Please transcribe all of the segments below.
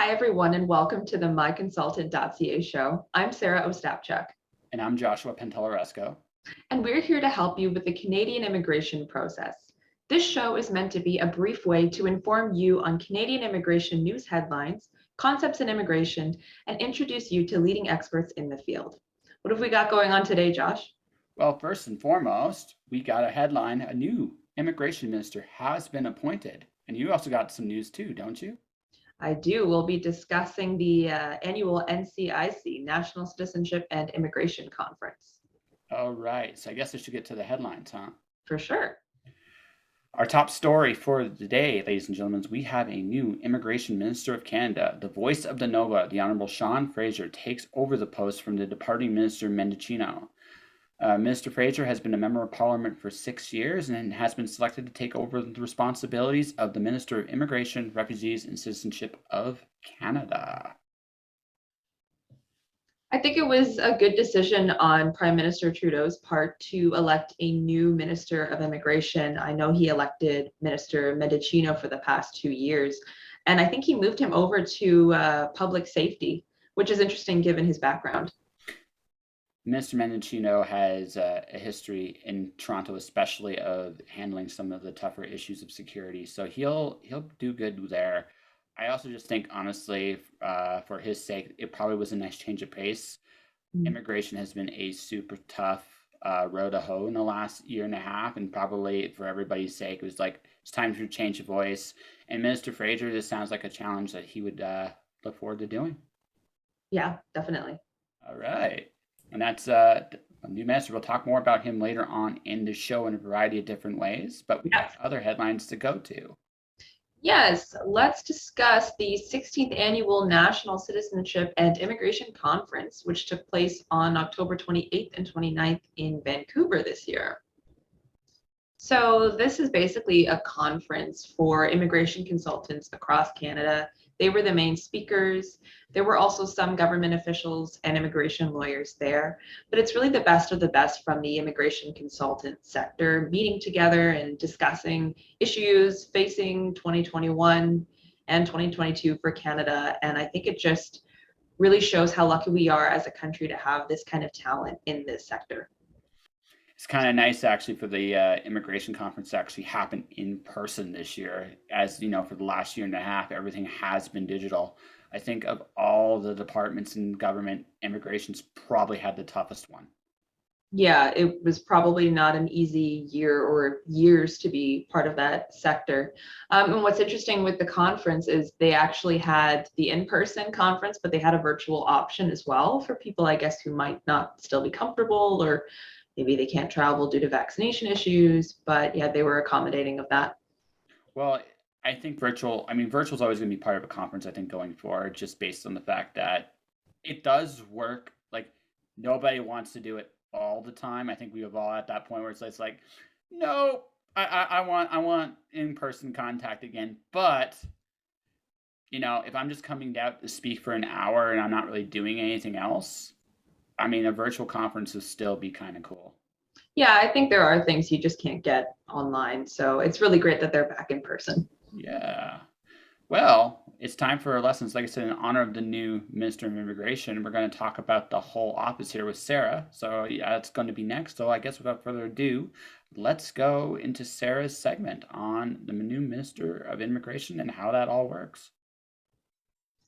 Hi, everyone, and welcome to the MyConsultant.ca show. I'm Sarah Ostapchuk, And I'm Joshua Pantellaresco. and we're here to help you with the Canadian immigration process. This show is meant to be a brief way to inform you on Canadian immigration news headlines, concepts in immigration, and introduce you to leading experts in the field. What have we got going on today, Josh? Well, first and foremost, we got a headline. A new immigration minister has been appointed. And you also got some news too, don't you? I do. We'll be discussing the annual NCIC, National Citizenship and Immigration Conference. All right. So I guess I should get to the headlines, huh? For sure. Our top story for the day, ladies and gentlemen, is we have a new Immigration Minister of Canada. The voice of the Nova, the Honourable Sean Fraser, takes over the post from the departing Minister Mendicino. Minister Fraser has been a member of Parliament for 6 years and has been selected to take over the responsibilities of the Minister of Immigration, Refugees and Citizenship of Canada. I think it was a good decision on Prime Minister Trudeau's part to elect a new Minister of Immigration. I know he elected Minister Mendicino for the past 2 years, and I think he moved him over to public safety, which is interesting given his background. Mr. Mendicino has a history in Toronto, especially of handling some of the tougher issues of security. So he'll do good there. I also just think, honestly, for his sake, it probably was a nice change of pace. Immigration has been a super tough road to hoe in the last year and a half, and probably for everybody's sake, it was like it's time to change of voice. And Minister Fraser, this sounds like a challenge that he would look forward to doing. Yeah, definitely. All right. And that's a new minister. We'll talk more about him later on in the show in a variety of different ways, but we have other headlines to go to. Yes, let's discuss the 16th Annual National Citizenship and Immigration Conference, which took place on October 28th and 29th in Vancouver this year. So this is basically a conference for immigration consultants across Canada. They were the main speakers. There were also some government officials and immigration lawyers there, but it's really the best of the best from the immigration consultant sector, meeting together and discussing issues facing 2021 and 2022 for Canada. And I think it just really shows how lucky we are as a country to have this kind of talent in this sector. It's kind of nice actually for the immigration conference to actually happen in person this year. As you know, for the last year and a half, everything has been digital. I think of all the departments in government, immigration's probably had the toughest one. Yeah, it was probably not an easy year or years to be part of that sector. And what's interesting with the conference is they actually had the in-person conference, but they had a virtual option as well for people, I guess, who might not still be comfortable, or maybe they can't travel due to vaccination issues, but yeah, they were accommodating of that. Well, I think virtual is always going to be part of a conference, I think, going forward, just based on the fact that it does work. Like, nobody wants to do it all the time. I think we have all at that point where it's like, no, I want in-person contact again. But, if I'm just coming down to speak for an hour and I'm not really doing anything else, a virtual conference would still be kind of cool. Yeah, I think there are things you just can't get online. So it's really great that they're back in person. Yeah. Well, it's time for our lessons. Like I said, in honor of the new Minister of Immigration, we're going to talk about the whole office here with Sarah. So yeah, it's going to be next. So I guess without further ado, let's go into Sarah's segment on the new Minister of Immigration and how that all works.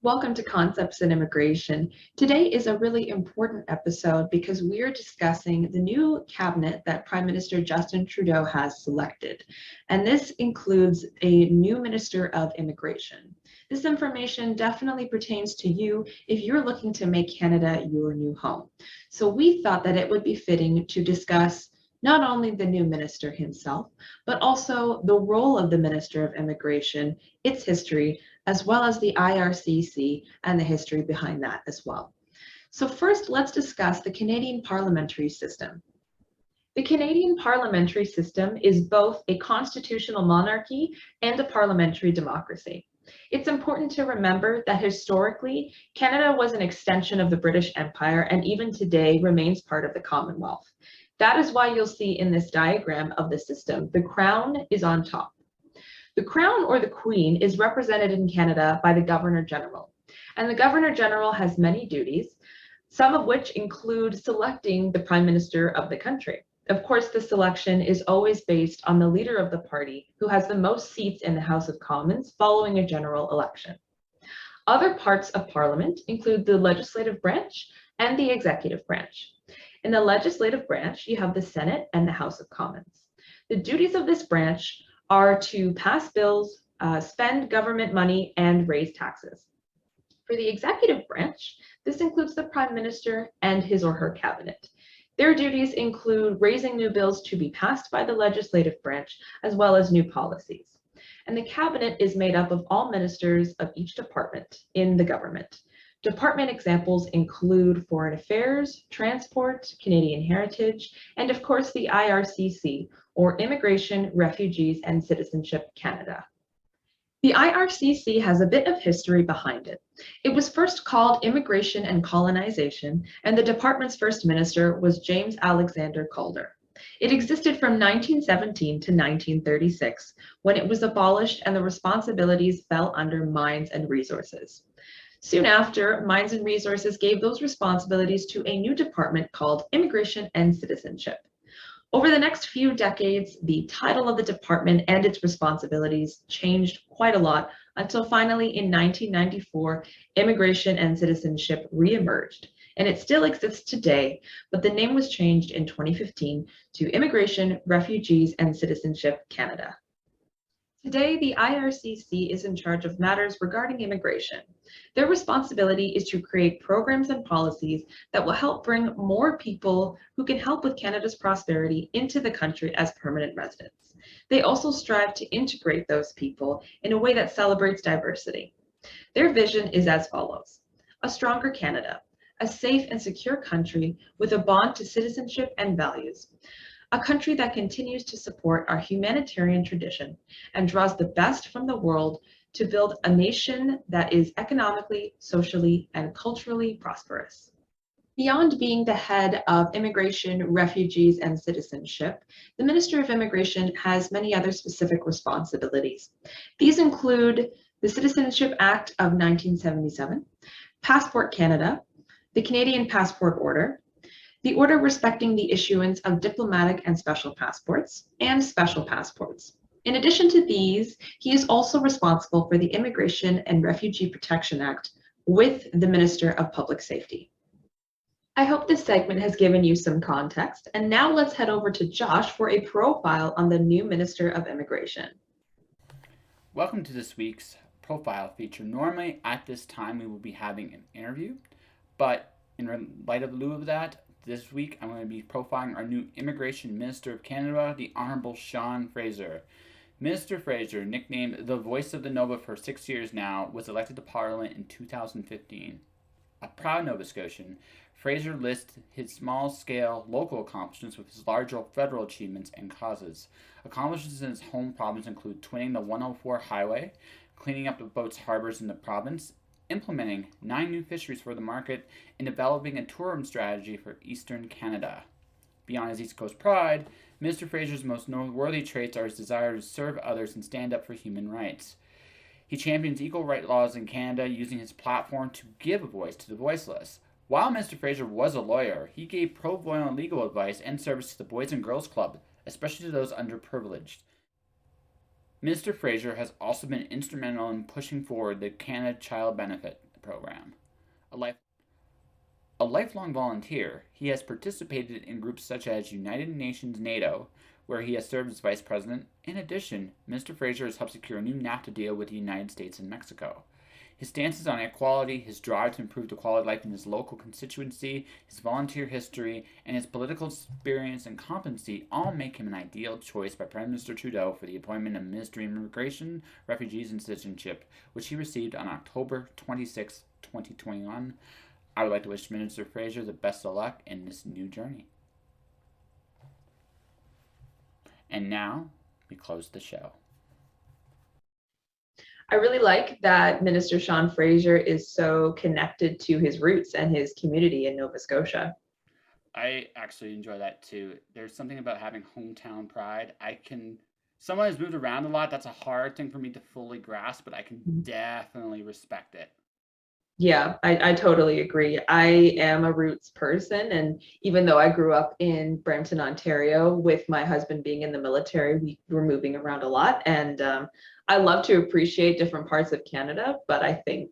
Welcome to Concepts in Immigration. Today is a really important episode because we are discussing the new cabinet that Prime Minister Justin Trudeau has selected. And this includes a new Minister of Immigration. This information definitely pertains to you if you're looking to make Canada your new home. So we thought that it would be fitting to discuss not only the new minister himself, but also the role of the Minister of Immigration, its history, as well as the IRCC and the history behind that as well. So first, let's discuss the Canadian parliamentary system. The Canadian parliamentary system is both a constitutional monarchy and a parliamentary democracy. It's important to remember that historically, Canada was an extension of the British Empire and even today remains part of the Commonwealth. That is why you'll see in this diagram of the system, the crown is on top. The crown or the queen is represented in Canada by the Governor General. And the Governor General has many duties, some of which include selecting the Prime Minister of the country. Of course, the selection is always based on the leader of the party who has the most seats in the House of Commons following a general election. Other parts of Parliament include the legislative branch and the executive branch. In the legislative branch, you have the Senate and the House of Commons. The duties of this branch are to pass bills, spend government money, and raise taxes. For the executive branch, this includes the Prime Minister and his or her cabinet. Their duties include raising new bills to be passed by the legislative branch, as well as new policies. And the cabinet is made up of all ministers of each department in the government. Department examples include Foreign Affairs, Transport, Canadian Heritage, and of course the IRCC, or Immigration, Refugees, and Citizenship Canada. The IRCC has a bit of history behind it. It was first called Immigration and Colonization, and the department's first minister was James Alexander Calder. It existed from 1917 to 1936, when it was abolished and the responsibilities fell under Mines and Resources. Soon after, Mines and Resources gave those responsibilities to a new department called Immigration and Citizenship. Over the next few decades, the title of the department and its responsibilities changed quite a lot until finally in 1994, Immigration and Citizenship re-emerged. And it still exists today, but the name was changed in 2015 to Immigration, Refugees, and Citizenship Canada. Today, the IRCC is in charge of matters regarding immigration. Their responsibility is to create programs and policies that will help bring more people who can help with Canada's prosperity into the country as permanent residents. They also strive to integrate those people in a way that celebrates diversity. Their vision is as follows: a stronger Canada, a safe and secure country with a bond to citizenship and values, a country that continues to support our humanitarian tradition and draws the best from the world to build a nation that is economically, socially, and culturally prosperous. Beyond being the head of Immigration, Refugees, and Citizenship, the Minister of Immigration has many other specific responsibilities. These include the Citizenship Act of 1977, Passport Canada, the Canadian Passport Order, the order respecting the issuance of diplomatic and special passports, and special passports. In addition to these, he is also responsible for the Immigration and Refugee Protection Act with the Minister of Public Safety. I hope this segment has given you some context, and now let's head over to Josh for a profile on the new Minister of Immigration. Welcome to this week's profile feature. Normally at this time we will be having an interview, but in light of lieu of that, this week I'm going to be profiling our new Immigration Minister of Canada, the Honourable Sean Fraser. Minister Fraser, nicknamed the Voice of the Nova for 6 years now, was elected to Parliament in 2015. A proud Nova Scotian, Fraser lists his small-scale local accomplishments with his larger federal achievements and causes. Accomplishments in his home province include twinning the 104 highway, cleaning up the boats' harbors in the province, implementing 9 new fisheries for the market, and developing a tourism strategy for Eastern Canada. Beyond his East Coast pride, Mr. Fraser's most noteworthy traits are his desire to serve others and stand up for human rights. He champions equal right laws in Canada, using his platform to give a voice to the voiceless. While Mr. Fraser was a lawyer, he gave pro bono legal advice and service to the Boys and Girls Club, especially to those underprivileged. Mr. Fraser has also been instrumental in pushing forward the Canada Child Benefit Program. A lifelong volunteer, he has participated in groups such as United Nations NATO, where he has served as vice president. In addition, Mr. Fraser has helped secure a new NAFTA deal with the United States and Mexico. His stances on equality, his drive to improve the quality of life in his local constituency, his volunteer history, and his political experience and competency all make him an ideal choice by Prime Minister Trudeau for the appointment of Ministry of Immigration, Refugees, and Citizenship, which he received on October 26, 2021. I would like to wish Minister Fraser the best of luck in this new journey. And now, we close the show. I really like that Minister Sean Fraser is so connected to his roots and his community in Nova Scotia. I actually enjoy that too. There's something about having hometown pride. Someone who's moved around a lot, that's a hard thing for me to fully grasp, but I can definitely respect it. Yeah, I totally agree. I am a roots person, and even though I grew up in Brampton, Ontario, with my husband being in the military, we were moving around a lot, and I love to appreciate different parts of Canada, but I think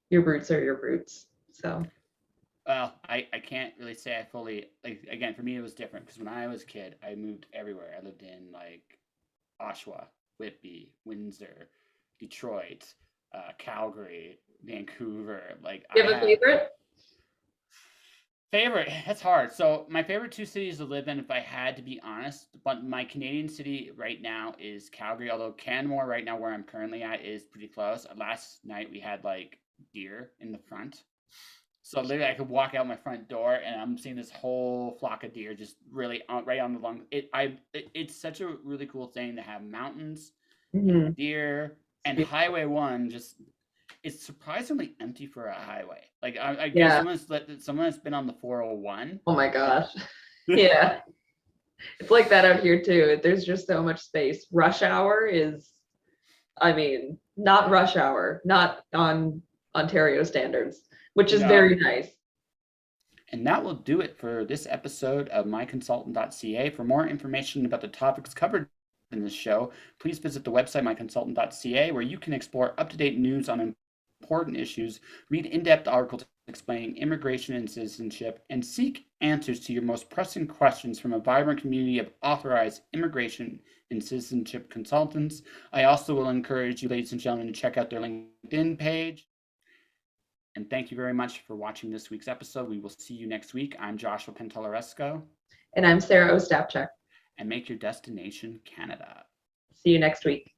your roots are your roots. So, Well, I can't really say I fully like. Again, for me, it was different because when I was a kid, I moved everywhere. I lived in like Oshawa, Whitby, Windsor, Detroit, Calgary, Vancouver. Like you I have a have favorite? favorite. That's hard. So my favorite two cities to live in, if I had to be honest, but my Canadian city right now is Calgary. Although Canmore right now, where I'm currently at, is pretty close. Last night we had like deer in the front. So literally, I could walk out my front door and I'm seeing this whole flock of deer just really right on the lung. It's such a really cool thing to have mountains and Mhm. deer and Highway One. Just it's surprisingly empty for a highway. Like I guess Yeah. someone that's been on the 401. Oh my gosh. Yeah. It's like that out here too. There's just so much space. Rush hour is, I mean, not rush hour, not on Ontario standards, which is No. very nice. And that will do it for this episode of MyConsultant.ca. For more information about the topics covered in this show, please visit the website MyConsultant.ca, where you can explore up to date news on important issues, read in depth articles explaining immigration and citizenship, and seek answers to your most pressing questions from a vibrant community of authorized immigration and citizenship consultants. I also will encourage you, ladies and gentlemen, to check out their LinkedIn page. And thank you very much for watching this week's episode. We will see you next week. I'm Joshua Pantelaresco. And I'm Sarah Ostapchuk. And make your destination Canada. See you next week.